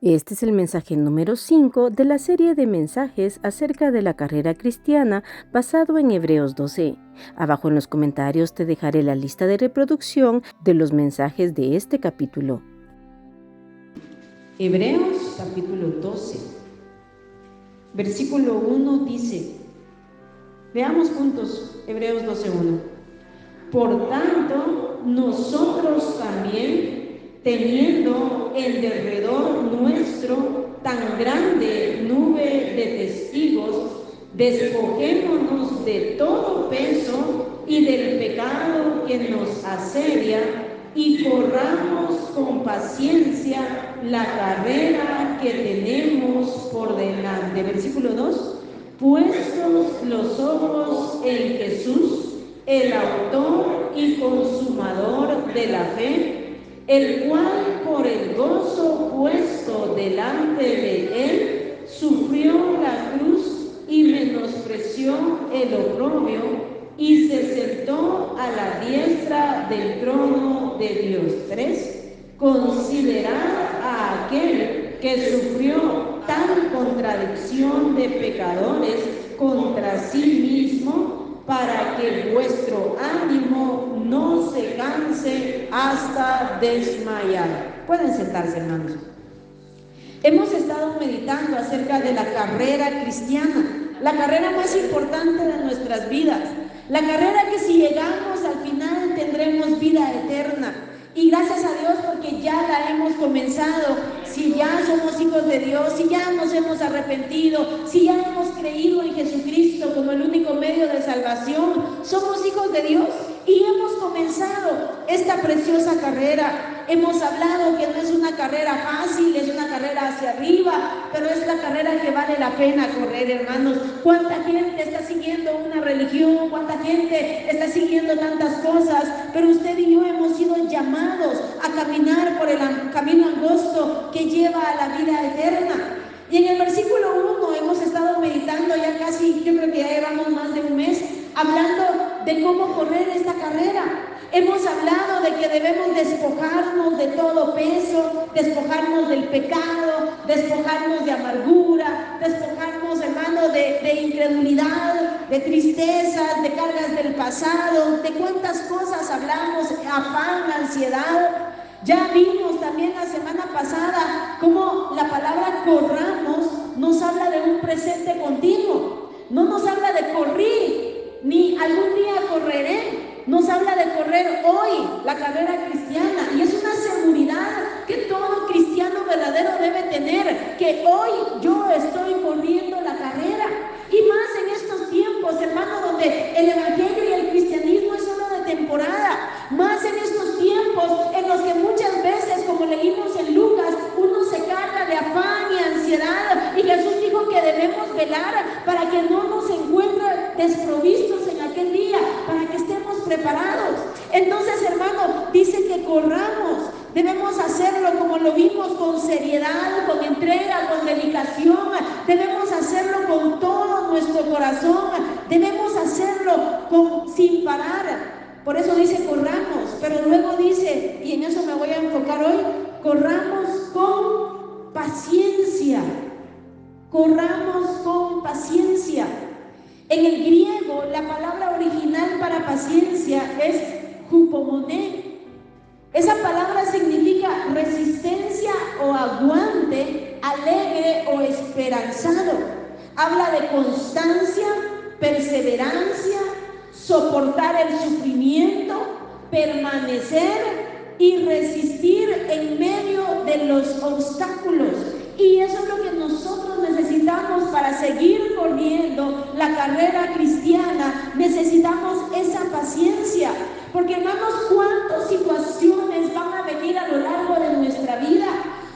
Este es el mensaje número 5 de la serie de mensajes acerca de la carrera cristiana basado en Hebreos 12. Abajo en los comentarios te dejaré la lista de reproducción de los mensajes de este capítulo. Hebreos capítulo 12, versículo 1 dice, veamos juntos Hebreos 12:1. Por tanto, nosotros también, teniendo en derredor nuestro tan grande nube de testigos, despojémonos de todo peso y del pecado que nos asedia y corramos con paciencia la carrera que tenemos por delante. Versículo 2. Puestos los ojos en Jesús, el autor y consumador de la fe, el cual por el gozo puesto delante de él, sufrió la cruz y menospreció el oprobio, y se sentó a la diestra del trono de Dios. 3. Considerad a aquel que sufrió tal contradicción de pecadores contra sí mismo, para que vuestro ánimo no se canse hasta desmayar. Pueden sentarse, hermanos. Hemos estado meditando acerca de la carrera cristiana, la carrera más importante de nuestras vidas, la carrera que si llegamos al final tendremos vida eterna. Y gracias a Dios porque ya la hemos comenzado. Si ya somos hijos de Dios, si ya nos hemos arrepentido, si ya hemos creído en Jesucristo como el único medio de salvación, somos hijos de Dios y hemos comenzado esta preciosa carrera. Hemos hablado que no es una carrera fácil, es una carrera hacia arriba, pero es la carrera que vale la pena correr, hermanos. ¿Cuánta gente está siguiendo una religión? ¿Cuánta gente está siguiendo tantas cosas? Pero usted y yo hemos sido llamados a caminar por el camino angosto que lleva a la vida eterna. Y en el versículo 1 hemos estado meditando ya casi, yo creo que ya llevamos más de un mes, hablando de cómo correr esta carrera. Hemos hablado de que debemos despojarnos de todo peso, despojarnos del pecado, despojarnos de amargura, despojarnos, hermano, de incredulidad, de tristezas, de cargas del pasado, de cuántas cosas hablamos, afán, ansiedad. Ya vimos también la semana pasada cómo la palabra corramos nos habla de un presente continuo. No nos habla de correr, ni algún día correré. Nos habla de correr hoy la carrera cristiana. Y es una seguridad que todo cristiano verdadero debe tener, que hoy yo estoy corriendo la carrera. Y más en estos tiempos, hermano, donde el evangelio y el cristianismo es solo de temporada. Más en estos tiempos en los que muchas veces, como leímos en Lucas, uno se carga de afán y ansiedad. Y Jesús dijo que debemos velar para que no nos encuentre desprovistos en aquel día, para que estemos preparados. Entonces, hermano, dice que corramos. Debemos hacerlo como lo vimos, con seriedad, con entrega, con dedicación. Debemos hacerlo con todo nuestro corazón. Debemos hacerlo sin parar. Por eso dice corramos, pero luego dice, y en eso me voy a enfocar hoy, corramos con paciencia. Corramos con paciencia. En el griego, la palabra original para paciencia es hupomoné. Esa palabra significa resistencia o aguante, alegre o esperanzado. Habla de constancia, perseverancia, soportar el sufrimiento, permanecer y resistir en medio de los obstáculos. Y eso es lo que nosotros necesitamos para seguir corriendo la carrera cristiana. Necesitamos esa paciencia. Porque, hermanos, ¿cuántas situaciones van a venir a lo largo de nuestra vida?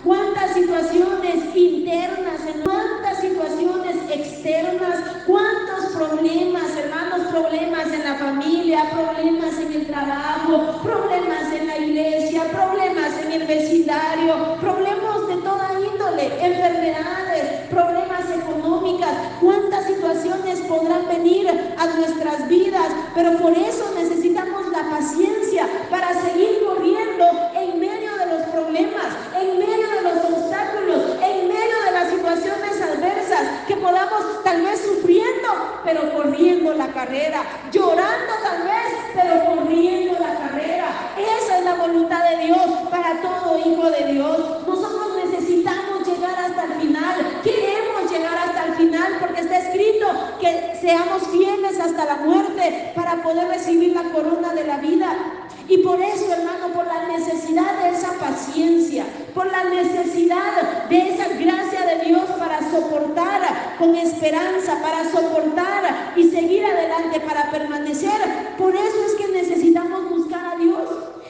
¿Cuántas situaciones internas? ¿Cuántas situaciones externas? ¿Cuántos problemas, hermanos? Problemas en la familia, problemas en el trabajo, problemas en la iglesia, problemas en el vecindario, problemas de toda índole, enfermedades, problemas económicas. ¿Cuántas situaciones podrán venir a nuestras vidas? Pero por eso necesitamos la paciencia para seguir corriendo en medio de los problemas, en medio de los obstáculos, pero corriendo la carrera, llorando tal vez, pero corriendo la carrera. Esa es la voluntad de Dios para todo hijo de Dios. Nosotros necesitamos llegar hasta el final, queremos llegar hasta el final, porque está escrito que seamos fieles hasta la muerte para poder recibir la corona de la vida. Y por eso, hermano, por la necesidad de esa paciencia, por la necesidad de esa gracia de Dios para soportar con esperanza, para soportar y seguir adelante, para permanecer, por eso es que necesitamos buscar a Dios.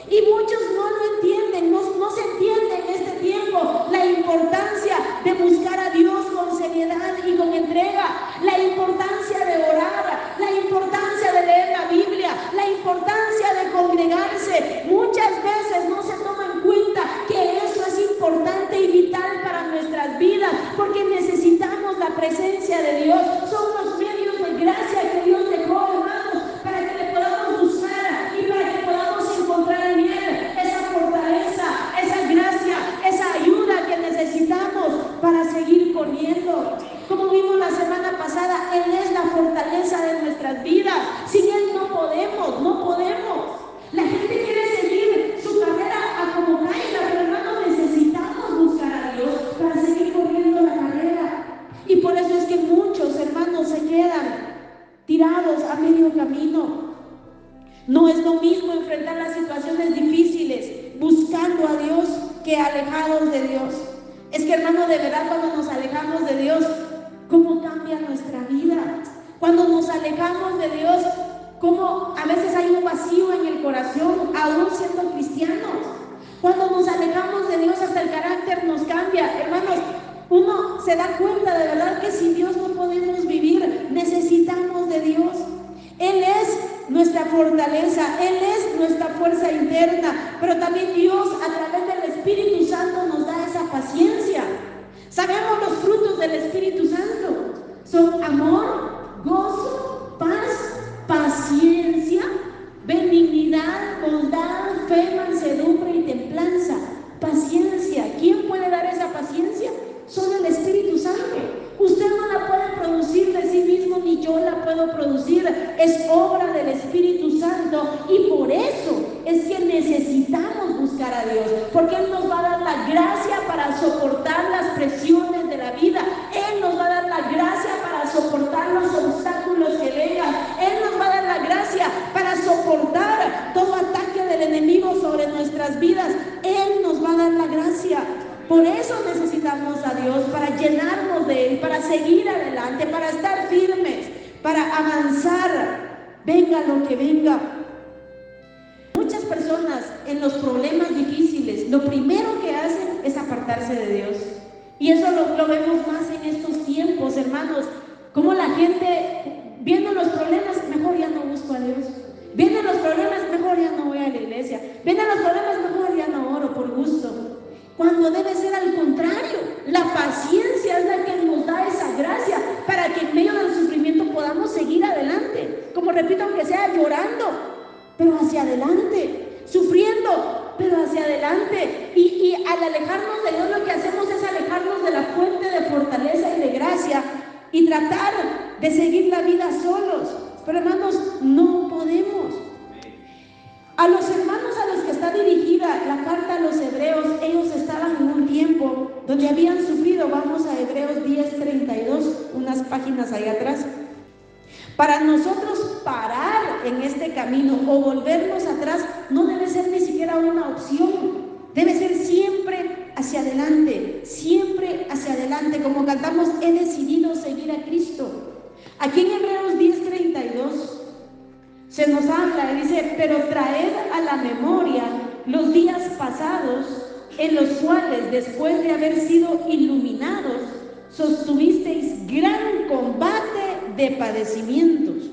Y muchos no lo entienden, no se entiende en este tiempo la importancia de buscar a Dios con seriedad y con entrega, la importancia de orar, la importancia de leer la Biblia, la importancia de congregarse. Muchas veces no se toma en cuenta que eso es importante y vital para nuestras vidas, porque necesitamos la presencia de Dios. Son los medios de gracia que Dios dejó, hermanos, para que le podamos usar y para que podamos encontrar en Él esa fortaleza, esa gracia, esa ayuda que necesitamos para seguir corriendo. Como vimos la semana pasada, Él es la fortaleza de nuestras vidas. Sin Él no podemos. La gente quiere seguir su carrera a como caiga, pero hermanos, necesitamos buscar a Dios para seguir corriendo la carrera. Y por eso es que muchos hermanos se quedan tirados a medio camino. No es lo mismo enfrentar las situaciones difíciles buscando a Dios que alejados de Dios. Es que, hermano, de verdad, cuando nos alejamos de Dios, ¿cómo cambia nuestra vida? Cuando nos alejamos de Dios, ¿cómo a veces hay un vacío en el corazón, aún siendo cristianos? Cuando nos alejamos de Dios, hasta el carácter nos cambia. Hermanos, uno se da cuenta de verdad que sin Dios no podemos vivir. Necesitamos de Dios. Él es nuestra fortaleza, Él es nuestra fuerza interna, pero también Dios a través del Espíritu Santo nos da esa paciencia. Sabemos los frutos del Espíritu Santo, son amor, gozo, paz, paciencia, benignidad, bondad, fe, mansedumbre y templanza. Paciencia, ¿quién puede dar esa paciencia? Solo el Espíritu Santo. Usted no la puede producir de sí mismo, ni yo la puedo producir. Es obra del Espíritu Santo, y por eso es que necesitamos buscar a Dios, porque Él nos va a dar la gracia para soportar las presiones de la vida. Él nos va a dar la gracia para soportar los obstáculos que vengan. Él nos va a dar la gracia para soportar todo ataque del enemigo sobre nuestras vidas. Él nos va a dar la gracia. Por eso necesitamos a Dios, para llenarnos de Él, para seguir adelante, para estar firmes, para avanzar, venga lo que venga. Muchas personas en los problemas difíciles, lo primero que hacen es apartarse de Dios. Y eso lo vemos más en estos tiempos, hermanos, como la gente, viendo los problemas, mejor ya no busco a Dios. Viendo los problemas, mejor ya no voy a la iglesia. Viendo los problemas, mejor ya no oro por gusto. Cuando debe ser al contrario, la paciencia es la que nos da esa gracia para que en medio del sufrimiento podamos seguir adelante. Como repito, aunque sea llorando, pero hacia adelante, sufriendo, pero hacia adelante. Y al alejarnos de Dios, lo que hacemos es alejarnos de la fuente de fortaleza y de gracia y tratar de seguir la vida solos. Pero hermanos, no podemos. A los hermanos a los que está dirigida la carta a los hebreos, ellos estaban en un tiempo donde habían sufrido. Vamos a Hebreos 10:32, unas páginas ahí atrás. Para nosotros parar en este camino o volvernos atrás no debe ser ni siquiera una opción. Debe ser siempre hacia adelante, siempre hacia adelante. Como cantamos, he decidido seguir a Cristo. Aquí en Hebreos 10:32 se nos habla y dice: pero traed a la memoria los días pasados, en los cuales, después de haber sido iluminados, sostuvisteis gran combate de padecimientos.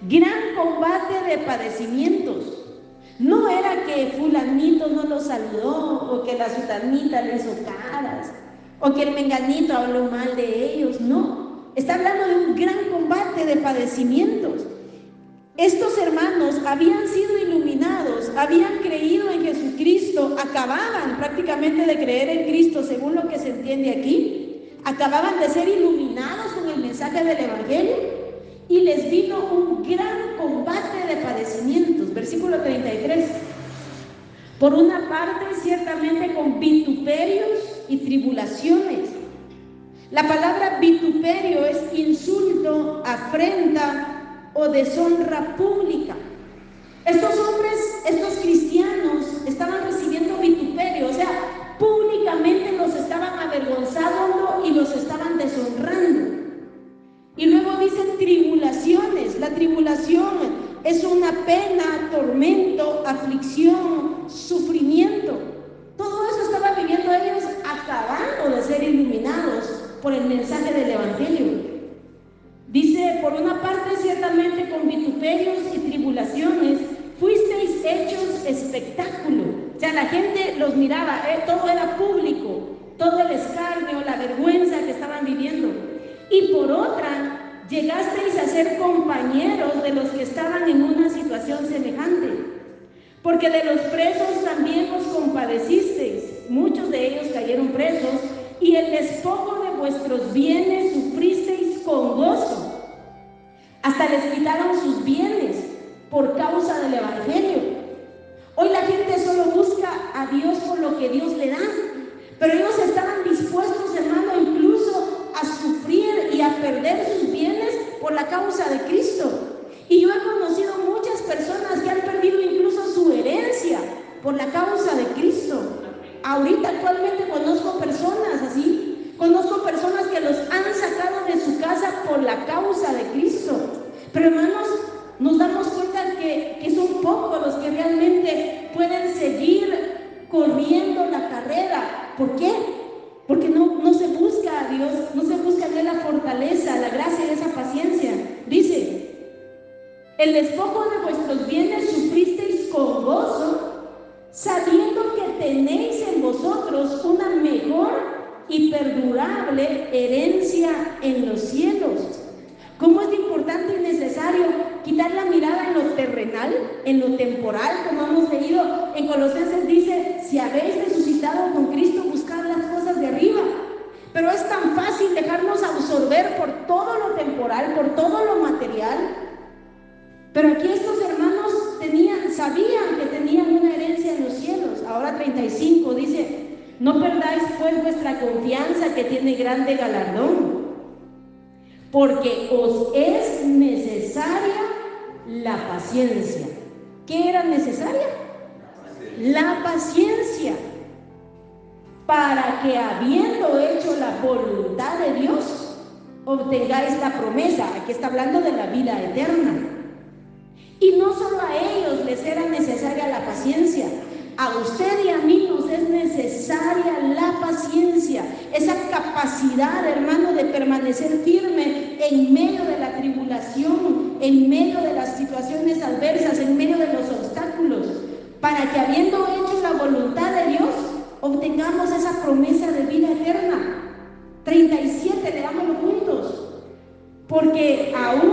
Gran combate de padecimientos. No era que fulanito no los saludó, o que la sutanita le hizo caras, o que el menganito habló mal de ellos. No, está hablando de un gran combate de padecimientos. Estos hermanos habían sido iluminados, habían creído en Jesucristo, acababan prácticamente de creer en Cristo, según lo que se entiende aquí. Acababan de ser iluminados con el mensaje del Evangelio. y les vino un gran combate de padecimientos. Versículo 33. Por una parte, ciertamente con vituperios y tribulaciones. La palabra vituperio es insulto, afrenta o deshonra pública. Estos hombres, estos cristianos, estaban recibiendo vituperio, o sea, públicamente los estaban avergonzando y los estaban deshonrando. Y luego dicen tribulaciones. La tribulación es una pena, tormento, aflicción, sufrimiento. Todo eso estaban viviendo ellos acabando de ser iluminados por el mensaje del Evangelio. Dice, por una parte, ciertamente con vituperios y tribulaciones, fuisteis hechos espectáculo. O sea, la gente los miraba, todo era público, todo el escarnio, la vergüenza que estaban viviendo. Y por otra, llegasteis a ser compañeros de los que estaban en una situación semejante. Porque de los presos también os compadecisteis. Muchos de ellos cayeron presos, y el despojo de vuestros bienes sufristeis con gozo. Hasta les quitaron sus bienes por causa del Evangelio. Hoy la gente solo busca a Dios por lo que Dios le da, pero ellos estaban dispuestos, hermano, incluso a sufrir y a perder sus bienes por la causa de Cristo. Y yo he conocido muchas personas que han perdido incluso su herencia por la causa de Cristo. Ahorita actualmente conozco personas así, conozco personas que los han sacado de su casa por la causa de Cristo. Pero hermanos, nos damos cuenta que son pocos los que realmente pueden seguir corriendo la carrera. ¿Por qué? Porque no se busca a Dios, no se busca de la fortaleza, la gracia y esa paciencia. Dice, el despojo de vuestros bienes sufristeis con gozo, sabiendo que tenéis en vosotros una mejor y perdurable herencia en los cielos. ¿Cómo es importante y necesario quitar la mirada en lo terrenal, en lo temporal? Como hemos leído en Colosenses, dice, si habéis resucitado con Cristo, buscad las cosas de arriba. Pero es tan fácil dejarnos absorber por todo lo temporal, por todo lo material. Pero aquí estos hermanos sabían que tenían una herencia en los cielos. Ahora 35 dice, no perdáis pues vuestra confianza, que tiene grande galardón, porque os es necesaria la paciencia. ¿Qué era necesaria? La paciencia, para que habiendo hecho la voluntad de Dios, obtengáis la promesa. Aquí está hablando de la vida eterna. Y no solo a ellos les era necesaria la paciencia, a usted y a mí nos es necesaria la paciencia, esa capacidad, hermano, de permanecer firme en medio de la tribulación, en medio de las situaciones adversas, en medio de los obstáculos, para que habiendo hecho la voluntad de Dios, obtengamos esa promesa de vida eterna. 37, leámoslo juntos. Porque aún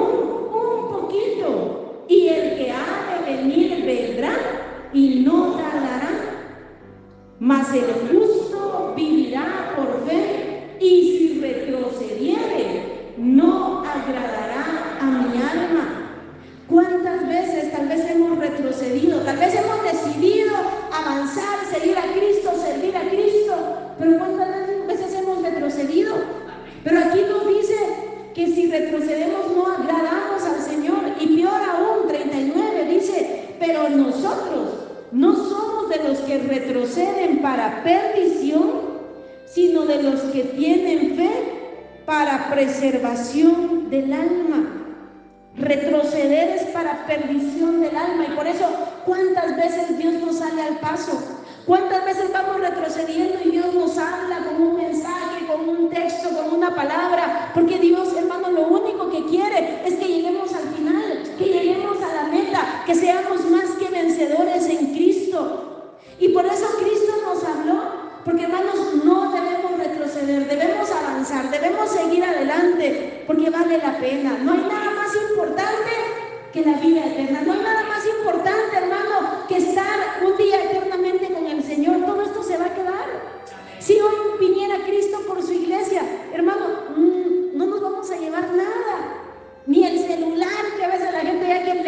un poquito, y el que ha de venir vendrá y no tardará, mas el justo vivirá por fe, y si retrocediere, no agradará a mi alma. ¿Cuántas veces tal vez hemos retrocedido? Tal vez hemos decidido avanzar, seguir a Cristo, servir a Cristo, pero ¿cuántas veces hemos retrocedido? Pero aquí nos dice que si retrocedemos no agradamos al Señor. Y peor aún, 39 dice, pero nosotros no somos de los que retroceden para perdición, sino de los que tienen fe para preservación del alma. Retroceder es para perdición del alma. Y por eso, ¿cuántas veces Dios nos sale al paso? ¿Cuántas veces vamos retrocediendo y Dios nos habla con un mensaje, con un texto, con una palabra? Porque Dios, hermano, lo único que quiere es que lleguemos al final, que lleguemos a la meta, que seamos más que vencedores en Cristo. Y por eso Cristo nos habló, porque hermanos, no debemos retroceder, debemos avanzar, debemos seguir adelante, porque vale la pena. No hay nada más importante que la vida eterna. No hay nada más importante, hermano, que estar un día eternamente con el Señor. Todo esto se va a quedar. Si hoy viniera Cristo por su iglesia, hermano, no nos vamos a llevar nada, ni el celular,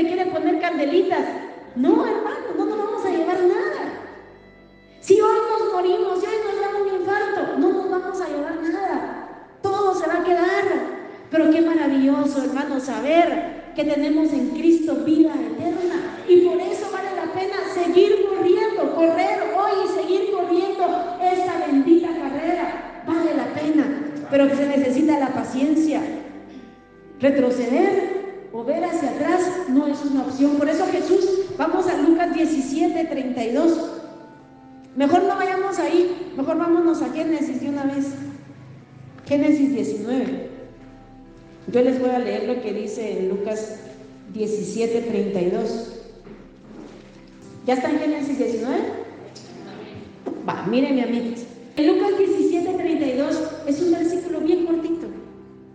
le quiere poner candelitas. No, hermano, no nos vamos a llevar nada. Si hoy nos morimos, si hoy nos da un infarto, no nos vamos a llevar nada. Todo se va a quedar. Pero qué maravilloso, hermano, saber que tenemos en Cristo vida eterna. Y por eso vale la pena seguir corriendo, correr hoy y seguir corriendo esta bendita carrera. Vale la pena, pero que se necesita la paciencia. Retroceder o ver hacia atrás no es una opción. Por eso Jesús, vamos a Lucas 17:32. Mejor no vayamos ahí, mejor vámonos a Génesis de una vez. Génesis 19. Yo les voy a leer lo que dice en Lucas 17:32. ¿Ya está en Génesis 19? Va, miren, amigos. En Lucas 17:32 es un versículo bien cortito.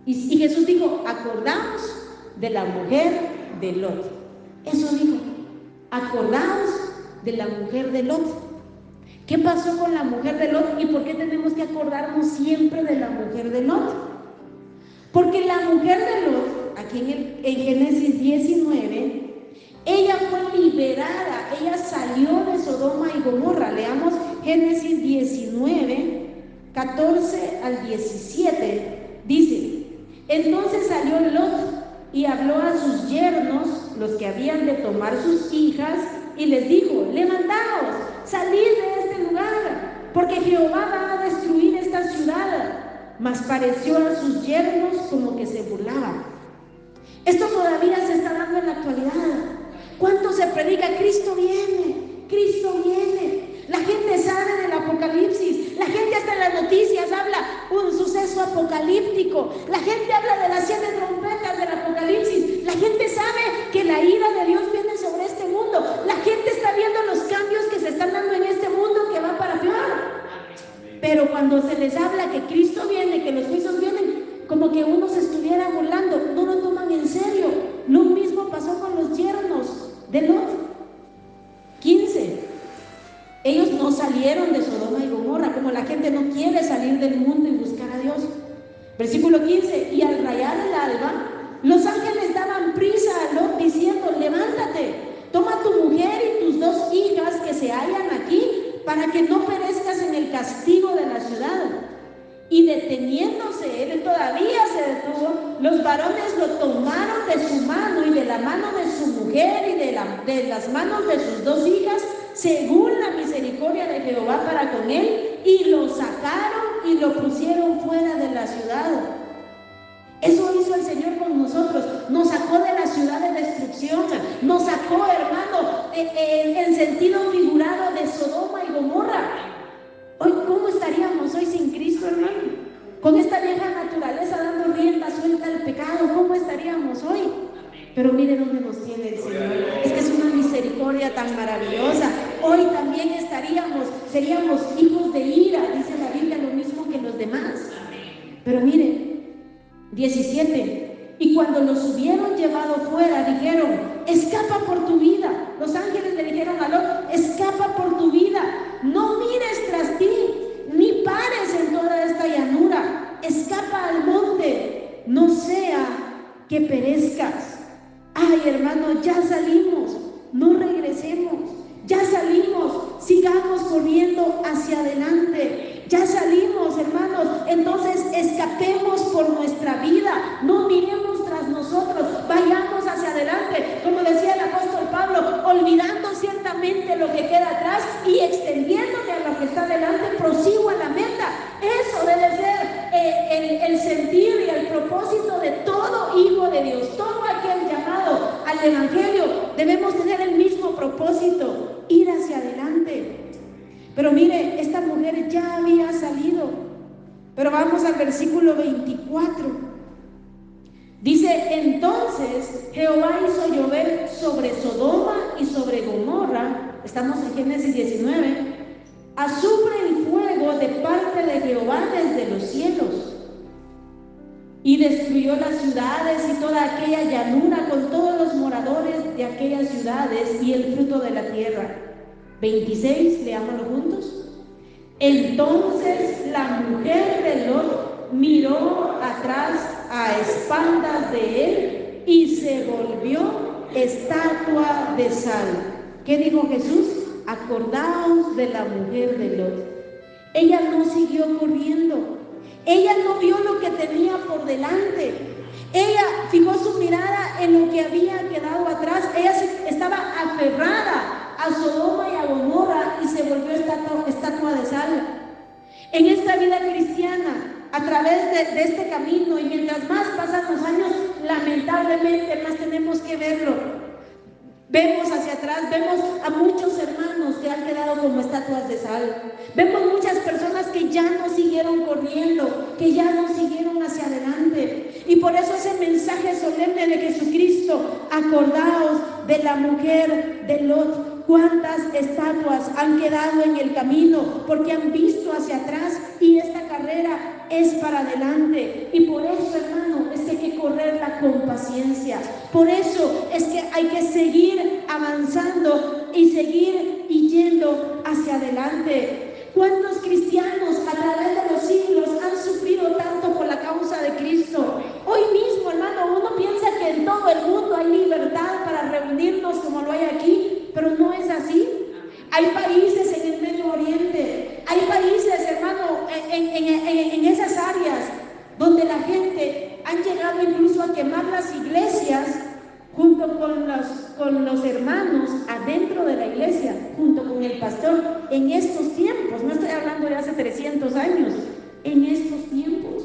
Y Jesús dijo: acordaos de la mujer de Lot. Eso dijo: acordaos de la mujer de Lot. ¿Qué pasó con la mujer de Lot y por qué tenemos que acordarnos siempre de la mujer de Lot? Porque la mujer de Lot, aquí en Génesis 19, ella fue liberada, ella salió de Sodoma y Gomorra. Leamos Génesis 19, 14 al 17. Dice: entonces salió Lot y habló a sus yernos, los que habían de tomar sus hijas, y les dijo: levantaos, salid de este lugar, porque Jehová va a destruir esta ciudad. Mas pareció a sus yernos como que se burlaban. Esto todavía se está dando en la actualidad. ¿Cuánto se predica? Cristo viene, Cristo viene. La gente sabe del Apocalipsis, la gente hasta en las noticias habla un suceso apocalíptico, la gente habla de las 7 trompetas del Apocalipsis, la gente sabe que la ira de Dios viene sobre este mundo, la gente está viendo los cambios que se están dando en este mundo que va para peor. Pero cuando se les habla que Cristo viene, que los juicios vienen, como que uno se estuviera burlando, no lo toman en serio. Lo mismo pasó con los yernos de Lot. 15. Ellos no salieron de Sodoma y Gomorra, como la gente no quiere salir del mundo y buscar a Dios. Versículo 15. Y al rayar el alba, los ángeles daban prisa a Lot diciendo: levántate, toma tu mujer y tus 2 hijas que se hallan aquí, para que no perezcas en el castigo de la ciudad. Y deteniéndose, él todavía se detuvo, los varones lo tomaron de su mano y de la mano de su mujer y de las manos de sus 2 hijas, según la misericordia de Jehová para con él, y lo sacaron y lo pusieron fuera de la ciudad. Eso hizo el Señor con nosotros, nos sacó de la ciudad de destrucción, nos sacó, hermano, en sentido figurado, de Sodoma y Gomorra. Hoy, ¿cómo estaríamos hoy sin Cristo, hermano? Con esta vieja naturaleza dando rienda suelta al pecado, ¿cómo estaríamos hoy? Pero mire dónde nos tiene el Señor. Es que es una misericordia tan maravillosa. Hoy también seríamos hijos de ira, dice la Biblia, lo mismo que los demás. Pero mire, 17. Y cuando los hubieron llevado fuera, dijeron: escapa por tu vida. Los ángeles le dijeron a Lot: escapa por tu vida, no mires tras ti, ni pares en toda esta llanura, escapa al monte, no sea que perezcas. Ay, hermano, ya salimos, no regresemos, ya salimos, sigamos corriendo hacia adelante. Ya salimos, hermanos, entonces escapemos por nuestra vida, no miremos tras nosotros, vayamos hacia adelante, como decía el apóstol Pablo, olvidando ciertamente lo que queda atrás y extendiéndome a lo que está delante, prosigo a la meta. Eso debe ser el sentir y el propósito de todo hijo de Dios, todo aquel llamado al evangelio. Debemos tener el mismo propósito, ir hacia adelante. Pero mire, esta mujer ya había salido. Pero vamos al versículo 24. Dice: entonces Jehová hizo llover sobre Sodoma y sobre Gomorra, estamos en Génesis 19, azufre y fuego de parte de Jehová desde los cielos, y destruyó las ciudades y toda aquella llanura con todos los moradores de aquellas ciudades y el fruto de la tierra. 26, leámoslo juntos. Entonces la mujer de Lot miró atrás a espaldas de él y se volvió estatua de sal. ¿Qué dijo Jesús? Acordaos de la mujer de Lot. Ella no siguió corriendo. Ella no vio lo que tenía por delante. Ella fijó su mirada en lo que había quedado atrás. Ella estaba aferrada a Sodoma y a Gomorra y se volvió estatua de sal. En esta vida cristiana, a través de este camino, y mientras más pasan los años, lamentablemente más tenemos que verlo. Vemos hacia atrás, vemos a muchos hermanos que han quedado como estatuas de sal. Vemos muchas personas que ya no siguieron corriendo, que ya no siguieron hacia adelante. Y por eso ese mensaje solemne de Jesucristo: acordaos de la mujer de Lot. ¿Cuántas estatuas han quedado en el camino? Porque han visto hacia atrás, y esta carrera es para adelante. Y por eso, hermano, es que hay que correrla con paciencia. Por eso es que hay que seguir avanzando y seguir yendo hacia adelante. ¿Cuántos cristianos a través de los siglos han sufrido tanto por la causa de Cristo? Hoy mismo, hermano, uno piensa que en todo el mundo hay libertad para reunirnos como lo hay aquí, pero no es así. Hay países en el Medio Oriente, hay países, hermano, en esas áreas donde la gente han llegado incluso a quemar las iglesias junto con los hermanos adentro de la iglesia, junto con el pastor, en estos tiempos. No estoy hablando de hace 300 años, en estos tiempos.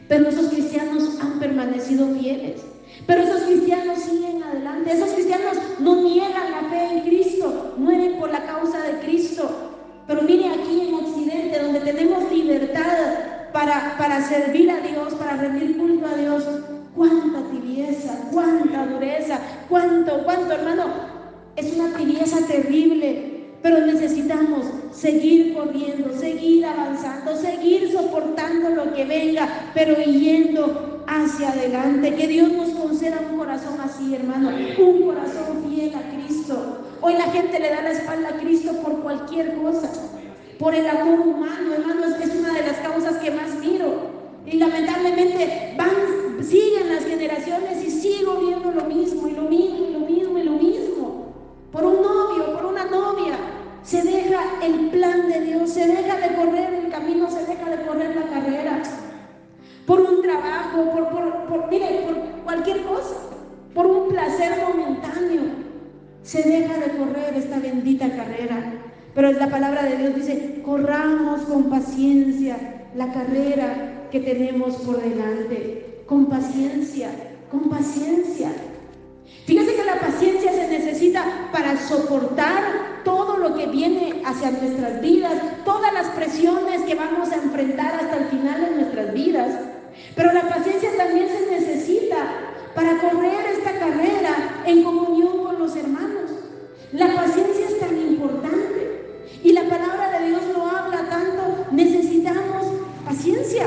Pero esos cristianos han permanecido fieles. Pero esos cristianos siguen adelante. Esos cristianos no niegan la fe en Cristo, mueren por la causa de Cristo. Pero mire, aquí en Occidente, donde tenemos libertad para servir a Dios, para rendir culto a Dios, cuánta tibieza, cuánta dureza, cuánto, hermano, es una tibieza terrible. Pero necesitamos seguir corriendo, seguir avanzando, seguir soportando lo que venga, pero yendo hacia adelante. Que Dios nos conceda un corazón así, hermano, un corazón fiel a Cristo. Hoy la gente le da la espalda a Cristo por cualquier cosa, por el amor humano, hermano. Es una de las causas que más miro. Y lamentablemente siguen las generaciones y sigo viendo lo mismo, y lo mismo, y lo mismo, y lo mismo. Por un novio, por una novia, se deja el plan de Dios, se deja de correr el camino, se deja de correr la carrera. Por un trabajo, por cualquier cosa, por un placer momentáneo, se deja de correr esta bendita carrera. Pero la palabra de Dios dice: corramos con paciencia la carrera que tenemos por delante. Con paciencia, con paciencia. Fíjese que la paciencia se necesita para soportar todo lo que viene hacia nuestras vidas, todas las presiones que vamos a enfrentar hasta el final de nuestras vidas. Pero la paciencia también se necesita para correr esta carrera en comunión con los hermanos. La paciencia es tan importante y la palabra de Dios lo habla tanto. Necesitamos paciencia.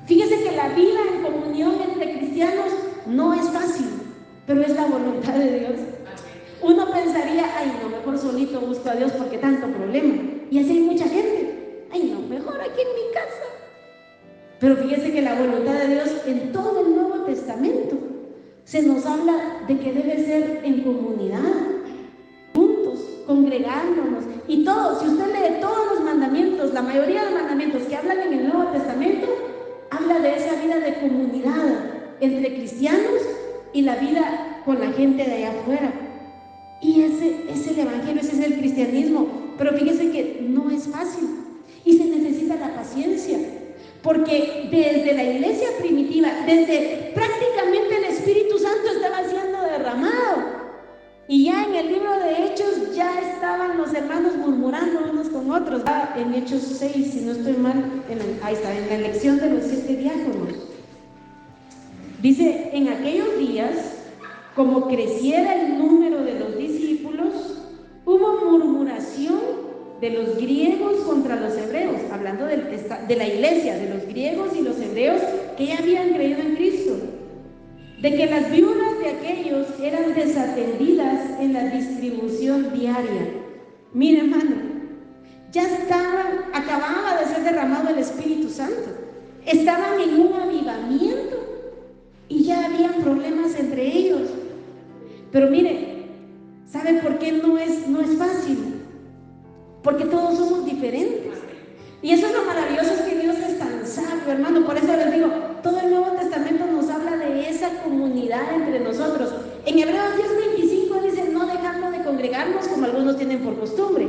Fíjese que la vida en comunión entre cristianos no es fácil, pero es la voluntad de Dios. Uno pensaría: ay, no, mejor solito busco a Dios porque tanto problema. Y así hay mucha gente: ay, no, mejor aquí en mi casa. Pero fíjese que la voluntad de Dios en todo el Nuevo Testamento se nos habla de que debe ser en comunidad, juntos, congregándonos. Y todo, si usted lee todos los mandamientos, la mayoría de mandamientos que hablan en el Nuevo Testamento, habla de esa vida de comunidad entre cristianos y la vida con la gente de allá afuera. Y ese es el evangelio, ese es el cristianismo. Pero fíjese que no es fácil y se necesita la paciencia, porque desde la iglesia primitiva, desde prácticamente el Espíritu Santo estaba siendo derramado, y ya en el libro de Hechos ya estaban los hermanos murmurando unos con otros. En Hechos 6, si no estoy mal, ahí está, en la elección de los 7 diáconos. Dice: en aquellos días, como creciera el número de los discípulos, hubo murmuración de los griegos contra los hebreos, hablando de la iglesia, de los griegos y los hebreos que ya habían creído en Cristo, de que las viudas de aquellos eran desatendidas en la distribución diaria. Mire, hermano, ya acababa de ser derramado el Espíritu Santo, estaban en un avivamiento y ya habían problemas entre ellos. Pero mire, ¿sabe por qué no es fácil? Porque todos somos diferentes. Y eso es lo maravilloso, es que Dios es tan sabio, hermano. Por eso les digo, todo el Nuevo Testamento nos habla de esa comunidad entre nosotros. En Hebreos 10:25 dice, no dejando de congregarnos como algunos tienen por costumbre.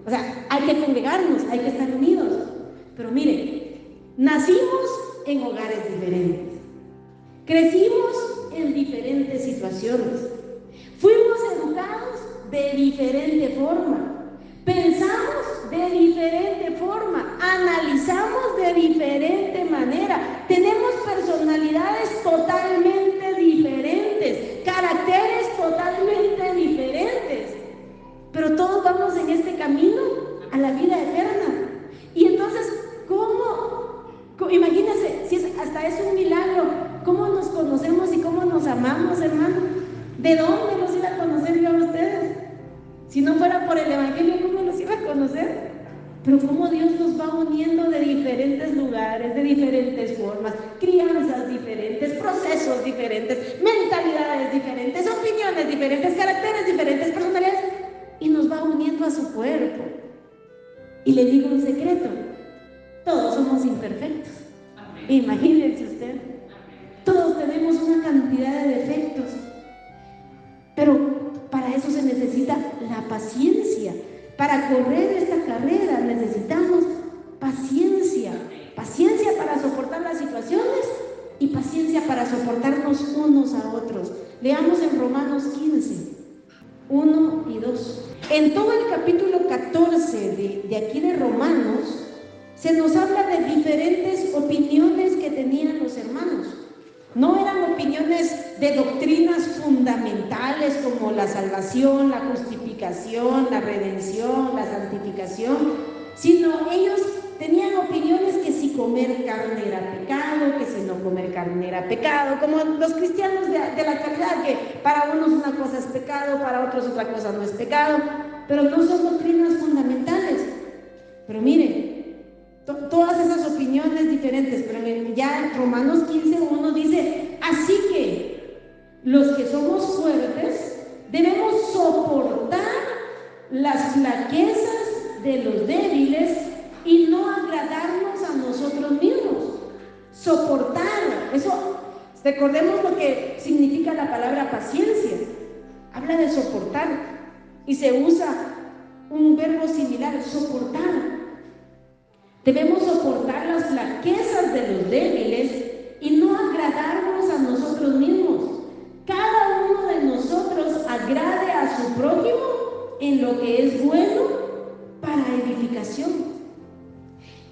O sea, hay que congregarnos, hay que estar unidos. Pero mire, nacimos en hogares diferentes, crecimos en diferentes situaciones, fuimos educados de diferente forma, pensamos de diferente forma, analizamos de diferente manera, tenemos personalidades totalmente diferentes, caracteres totalmente diferentes, pero todos vamos en este camino a la vida eterna. Y entonces, imagínense, si hasta es un milagro, ¿cómo nos conocemos y cómo nos amamos, hermano? ¿De dónde los iba a conocer yo a ustedes? Si no fuera por el Evangelio, ¿cómo los iba a conocer? Pero cómo Dios nos va uniendo de diferentes lugares, de diferentes formas, crianzas diferentes, procesos diferentes, mentalidades diferentes, opiniones diferentes, caracteres diferentes, personalidades, y nos va uniendo a su cuerpo. Y le digo un secreto, todos somos imperfectos. Imagínense usted, todos tenemos una cantidad de defectos, pero para eso se necesita la paciencia. Para correr esta carrera necesitamos paciencia, paciencia para soportar las situaciones y paciencia para soportarnos unos a otros. Leamos en Romanos 15, 1 y 2. En todo el capítulo 14 de aquí de Romanos se nos habla de diferentes opiniones que tenían los hermanos. No eran opiniones de doctrinas fundamentales como la salvación, la justificación, la redención, la santificación, sino ellos tenían opiniones que si comer carne era pecado, que si no comer carne era pecado, como los cristianos de la actualidad, que para unos una cosa es pecado, para otros otra cosa no es pecado, pero no son doctrinas fundamentales. Pero miren, todas esas opiniones diferentes, pero ya Romanos 15:1 dice, así que los que somos fuertes debemos soportar las flaquezas de los débiles y no agradarnos a nosotros mismos. Soportar, eso, recordemos lo que significa la palabra paciencia. Habla de soportar y se usa un verbo similar, soportar. Debemos soportar las flaquezas de los débiles y no agradarnos a nosotros mismos. Cada uno de nosotros agrade a su prójimo en lo que es bueno para edificación.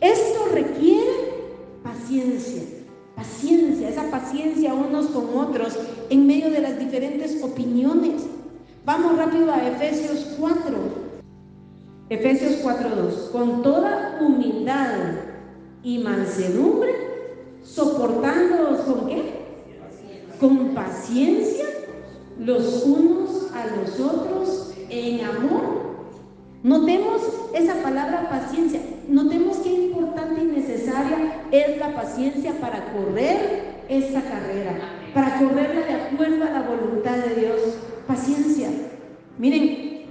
Esto requiere paciencia, esa paciencia unos con otros en medio de las diferentes opiniones. Vamos rápido a Efesios 4. Efesios 4:2, con toda humildad y mansedumbre, soportándoos ¿con qué? Con paciencia los unos a los otros en amor. Notemos esa palabra paciencia, notemos qué importante y necesaria es la paciencia para correr esta carrera, para correrla de acuerdo a la voluntad de Dios. Paciencia. Miren,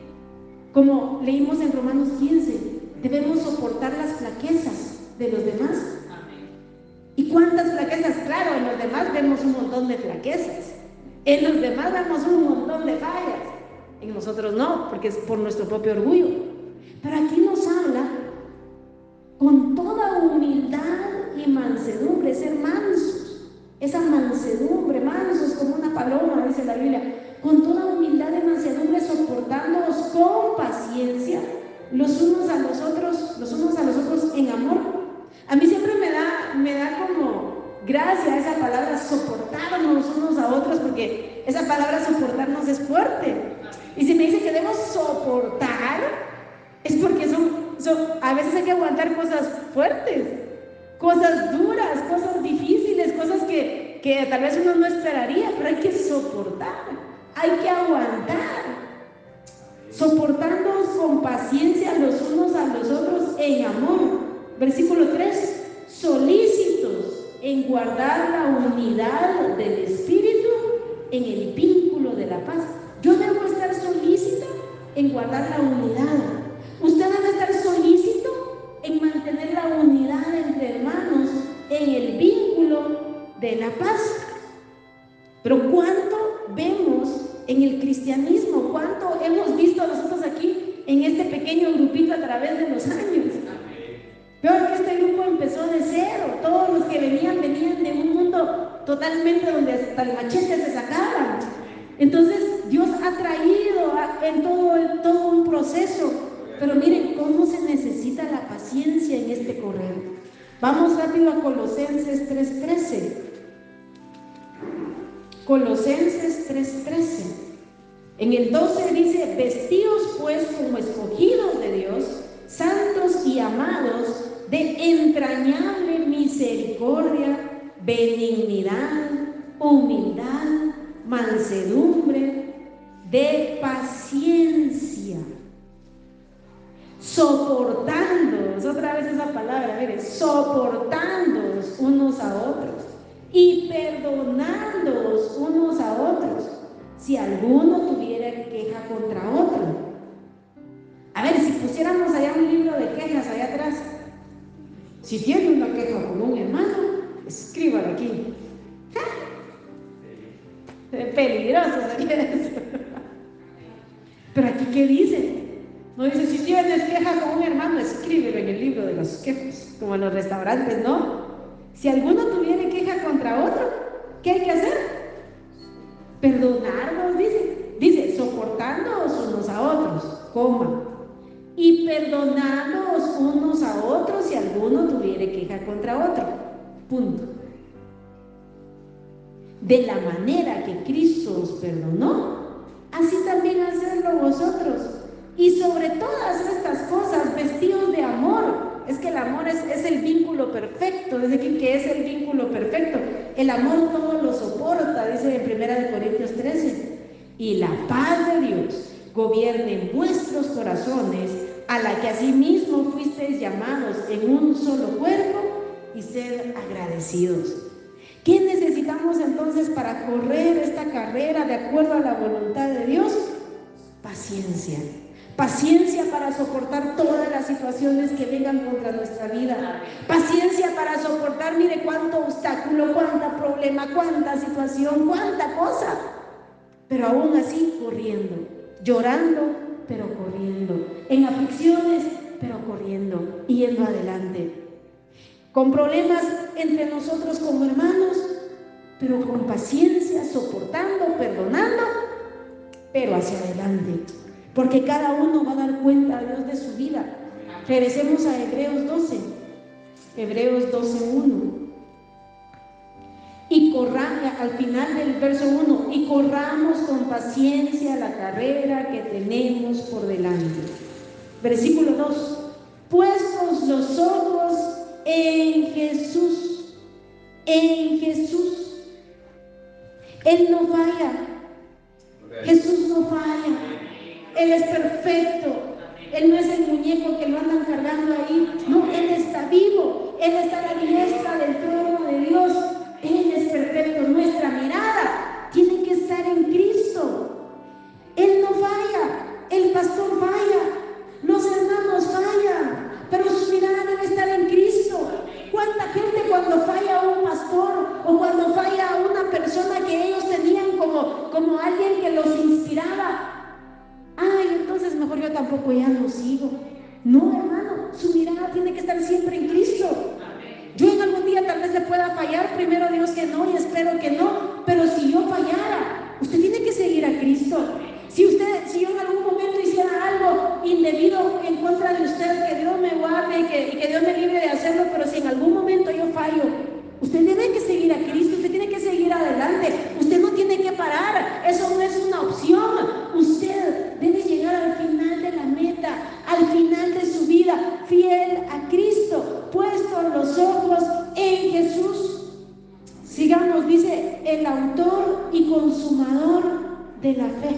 como leímos en Romanos 15, debemos soportar las flaquezas de los demás. ¿Y cuántas flaquezas? Claro, en los demás vemos un montón de flaquezas, en los demás vemos un montón de fallas, en nosotros no, porque es por nuestro propio orgullo. Pero aquí nos habla con toda humildad y mansedumbre, ser mansos. Esa mansedumbre, mansos como una paloma, dice la Biblia, con toda humildad y mansedumbre, soportándoos con paciencia los unos a los otros en amor. A mí siempre me da como gracia esa palabra soportarnos unos a otros, porque esa palabra soportarnos es fuerte. Y si me dice que debemos soportar, es porque a veces hay que aguantar cosas fuertes, cosas duras, cosas difíciles, cosas que tal vez uno no esperaría, pero hay que soportar. Hay que aguantar, soportándonos con paciencia los unos a los otros en amor. Versículo 3, solícitos en guardar la unidad del Espíritu en el vínculo de la paz. en guardar la unidad. Usted debe estar solícito en mantener la unidad entre hermanos, en el vínculo de la paz. Pero ¿cuánto vemos en el cristianismo? ¿Cuánto hemos visto nosotros aquí en este pequeño grupito a través de los años? Peor que este grupo empezó de cero. Todos los que venían de un mundo totalmente donde hasta el machete se sacaban. Entonces Dios ha traído en todo un proceso. Pero miren cómo se necesita la paciencia en este correr. Vamos rápido a Colosenses 3:13. Colosenses 3:13. En el 12 dice: vestíos pues como escogidos de Dios, santos y amados, de entrañable misericordia, benignidad, humildad, mansedumbre, de paciencia, soportándoos, otra vez esa palabra, mire, soportándoos unos a otros y perdonándoos unos a otros, si alguno tuviera queja contra otro. A ver, si pusiéramos allá un libro de quejas allá atrás, si tiene una queja con un hermano, escríbalo aquí. Peligroso sería eso. Pero aquí, ¿qué dice? No dice: si tienes queja con un hermano, escríbelo en el libro de las quejas, como en los restaurantes, no. Si alguno tuviera queja contra otro, ¿qué hay que hacer? Perdonarnos, dice, soportándoos unos a otros, coma, y perdonándoos unos a otros si alguno tuviera queja contra otro, punto. De la manera que Cristo os perdonó, así también hacedlo vosotros. Y sobre todas estas cosas, vestidos de amor. Es que el amor es el vínculo perfecto. Dice que es el vínculo perfecto. El amor todo lo soporta, dice en 1 Corintios 13. Y la paz de Dios gobierne en vuestros corazones, a la que asimismo fuisteis llamados en un solo cuerpo, y sed agradecidos. ¿Qué necesitamos entonces para correr esta carrera de acuerdo a la voluntad de Dios? Paciencia. Paciencia para soportar todas las situaciones que vengan contra nuestra vida. Paciencia para soportar, mire cuánto obstáculo, cuánta problema, cuánta situación, cuánta cosa. Pero aún así corriendo, llorando, pero corriendo, en aflicciones, pero corriendo, yendo adelante. Con problemas entre nosotros como hermanos, pero con paciencia, soportando, perdonando, pero hacia adelante. Porque cada uno va a dar cuenta a Dios de su vida. Regresemos a Hebreos 12. Hebreos 12:1. Y al final del verso 1, y corramos con paciencia la carrera que tenemos por delante. Versículo 2. Puestos los ojos en Jesús. En Jesús. Él no falla. Jesús no falla. Él es perfecto. Él no es el muñeco que lo andan cargando ahí. No, Él está vivo. Él está a la diestra del trono de Dios. Él es perfecto. Nuestra mirada tiene que estar en Cristo. Él no falla. El pastor falla. Los hermanos fallan. Pero su mirada debe estar en Cristo. ¿Cuánta gente cuando falla a un pastor o cuando falla a una persona que ellos tenían como alguien que los inspiraba? Ay, entonces mejor yo tampoco ya no sigo. No, hermano, su mirada tiene que estar siempre en Cristo. Yo en algún día tal vez le pueda fallar, primero Dios que no, y espero que no, pero si yo fallara, usted tiene que seguir a Cristo. Si yo en algún momento hiciera algo indebido en contra de usted, que Dios me guarde y que Dios me libre de hacerlo, pero si en algún momento yo fallo, usted tiene que seguir a Cristo, usted tiene que seguir adelante, usted no tiene que parar, eso no es una opción. Usted debe llegar al final de la meta, al final de su vida, fiel a Cristo, puestos los ojos en Jesús. Sigamos, dice el autor y consumador de la fe.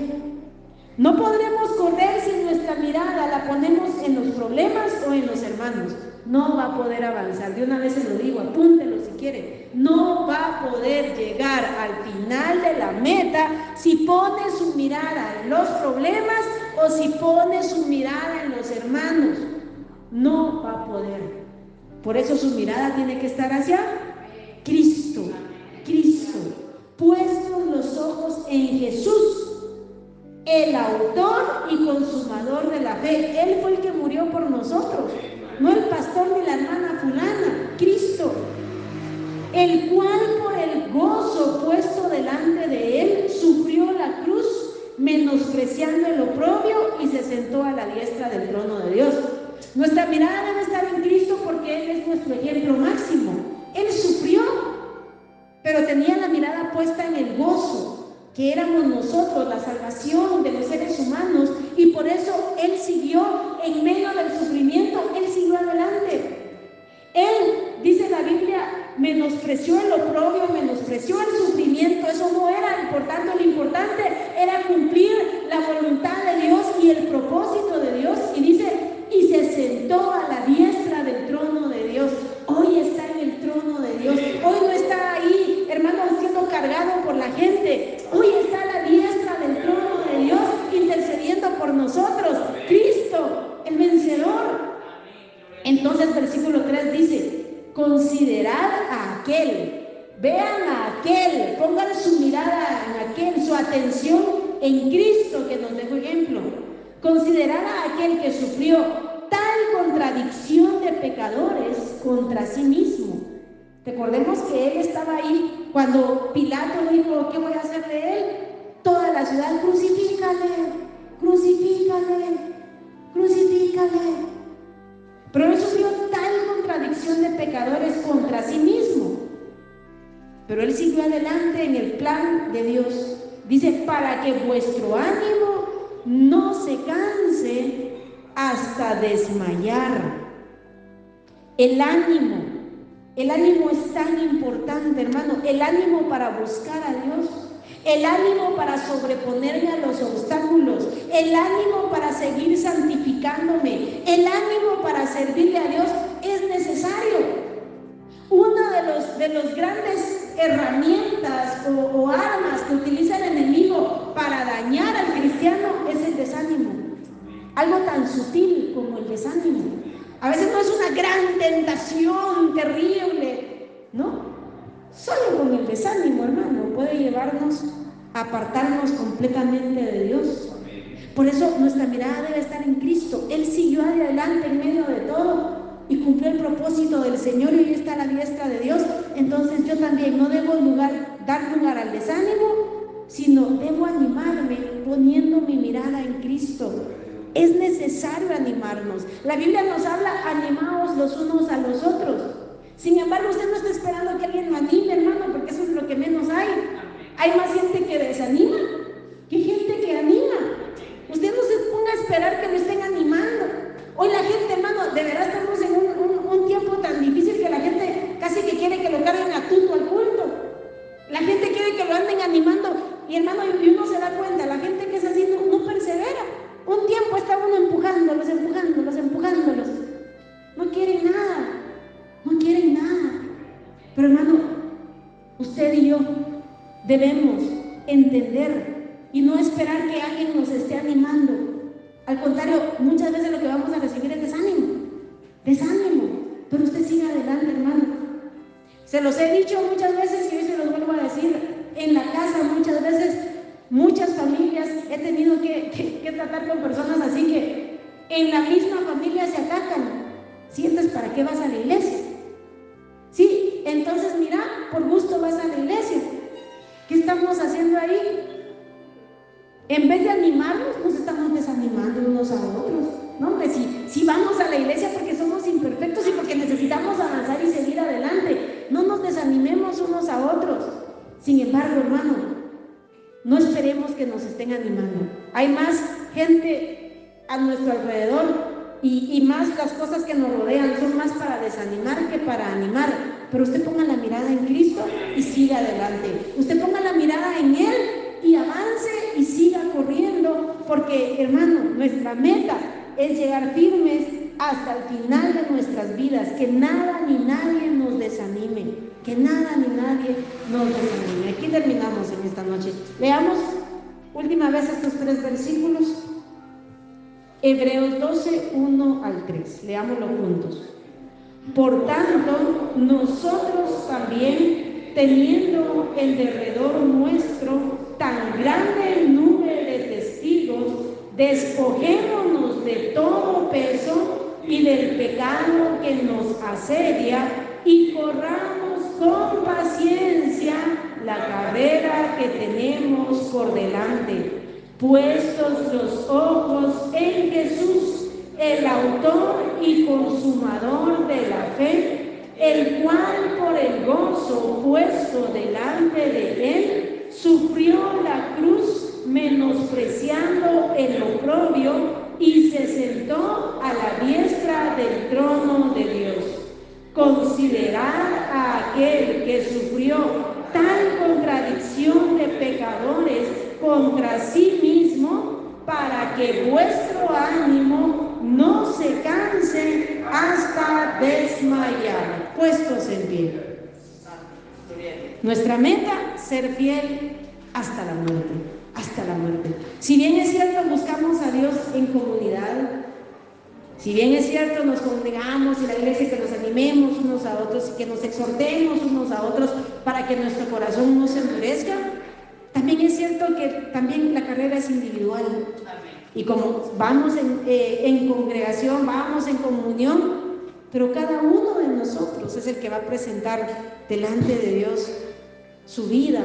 No podremos correr si nuestra mirada la ponemos en los problemas o en los hermanos. No va a poder avanzar. De una vez se lo digo, apúntelo si quiere. no va a poder llegar al final de la meta si pone su mirada en los problemas o si pone su mirada en los hermanos. No va a poder. Por eso su mirada tiene que estar hacia Cristo. Cristo. Puestos los ojos en Jesús, el autor y consumador de la fe. Él fue el que murió por nosotros, no el pastor ni la hermana fulana. Cristo, el cual por el gozo puesto delante de él sufrió la cruz, menospreciando el oprobio, y se sentó a la diestra del trono de Dios. Nuestra mirada debe estar en Cristo porque Él es nuestro ejemplo máximo. Él sufrió, pero tenía la mirada puesta en el gozo, que éramos nosotros, la salvación de los seres humanos, y por eso Él siguió en medio del sufrimiento, Él siguió adelante. Él, dice la Biblia, menospreció el oprobio, menospreció el sufrimiento. Eso no era importante, lo importante era cumplir la voluntad de Dios y el propósito de Dios, y dice, y se sentó a la diestra del trono de Dios. Hoy está en el trono de Dios. Hoy no está ahí, hermano, siendo cargado por la gente. Hoy está a la diestra del trono de Dios, intercediendo por nosotros. Cristo, el vencedor. Entonces, versículo 3 dice, considerad a aquel, vean a aquel, pongan su mirada en aquel, su atención en Cristo, que nos dejó ejemplo. Considerad a aquel que sufrió tal contradicción de pecadores contra sí mismo. Recordemos que él estaba ahí cuando Pilato dijo, ¿qué voy a hacer de él? Toda la ciudad, crucifícale, crucifícale, crucifícale. Pero él sufrió tal contradicción de pecadores contra sí mismo. Pero él siguió adelante en el plan de Dios. Dice, para que vuestro ánimo no se canse hasta desmayar. El ánimo es tan importante, hermano. El ánimo para buscar a Dios, el ánimo para sobreponerme a los obstáculos, el ánimo para seguir santificándome, el ánimo para servirle a Dios es necesario. Una de los grandes herramientas o armas que utiliza el enemigo para dañar al cristiano es el desánimo. Algo tan sutil como el desánimo. A veces no es una gran tentación terrible, ¿no? Solo con el desánimo, hermano, puede llevarnos a apartarnos completamente de Dios. Por eso nuestra mirada debe estar en Cristo. Él siguió adelante en medio de todo y cumplió el propósito del Señor, y hoy está a la diestra de Dios. Entonces yo también no debo dar lugar al desánimo, sino debo animarme poniendo mi mirada en Cristo. Es necesario animarnos. La Biblia nos habla, animaos los unos a los otros. Sin embargo, usted no está esperando que alguien lo anime, hermano, porque eso es lo que menos hay. Hay más gente que desanima que gente que anima. Usted no se ponga a esperar que lo estén animando. Hoy la gente, hermano, de verdad estamos en un tiempo tan difícil que la gente casi que quiere que lo carguen a tuto al culto. La gente quiere que lo anden animando. Y hermano, y uno se da cuenta, la gente que es así no persevera. Un tiempo está uno empujándolos. No quieren nada. Pero hermano, usted y yo debemos entender y no esperar que alguien nos esté animando. Al contrario, muchas veces lo que vamos a recibir es desánimo. Pero usted siga adelante, hermano. Se los he dicho muchas veces y hoy se los vuelvo a decir. En la casa muchas veces, muchas familias, he tenido que tratar con personas así que en la misma familia se atacan. ¿Sientes para qué vas a la iglesia? Sí, entonces mira, por gusto vas a la iglesia. ¿Qué estamos haciendo ahí? En vez de animarnos, nos estamos desanimando unos a otros. No, hombre, si vamos a la iglesia porque somos imperfectos y porque necesitamos avanzar y seguir adelante. No nos desanimemos unos a otros. Sin embargo, hermano, no esperemos que nos estén animando. Hay más gente a nuestro alrededor y más las cosas que nos rodean son más para desanimar que para animar. Pero usted ponga la mirada en Cristo y siga adelante. Usted ponga la mirada en Él y avance y siga corriendo, porque, hermano, nuestra meta es llegar firmes hasta el final de nuestras vidas, que nada ni nadie nos desanime, que nada ni nadie nos desanime. Aquí terminamos en esta noche. Leamos última vez estos 3 versículos. Hebreos 12, 1 al 3. Leámoslo juntos. Por tanto, nosotros también, teniendo en derredor nuestro tan grande número de testigos, despojémonos de todo peso y del pecado que nos asedia y corramos con paciencia la carrera que tenemos por delante, puestos los ojos en Jesús, el autor y consumador de la fe, el cual por el gozo puesto delante de él sufrió la cruz, menospreciando el oprobio, y se sentó a la diestra del trono de Dios. Considerad a aquel que sufrió tal contradicción de pecadores contra sí mismo, para que vuestro ánimo no se canse hasta desmayar. Puestos en pie. Nuestra meta, ser fiel hasta la muerte, hasta la muerte. Si bien es cierto, buscamos a Dios en comunidad, si bien es cierto, nos congregamos en la iglesia, que nos animemos unos a otros y que nos exhortemos unos a otros para que nuestro corazón no se endurezca, también es cierto que también la carrera es individual. Y como vamos en congregación, vamos en comunión, pero cada uno de nosotros es el que va a presentar delante de Dios su vida.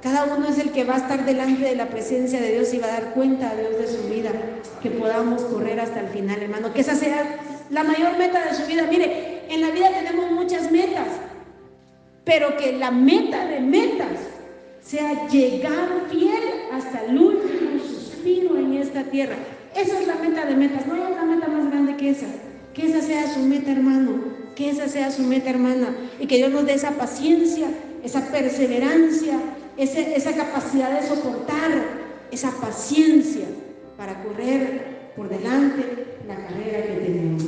Cada uno es el que va a estar delante de la presencia de Dios y va a dar cuenta a Dios de su vida. Que podamos correr hasta el final, hermano, que esa sea la mayor meta de su vida. Mire, en la vida tenemos muchas metas, pero que la meta de metas sea llegar fiel hasta el último suspiro en esta tierra. Esa es la meta de metas. No hay otra meta más grande que esa. Que esa sea su meta, hermano, que esa sea su meta, hermana, y que Dios nos dé esa paciencia, esa perseverancia, esa capacidad de soportar, esa paciencia para correr por delante la carrera que tenemos.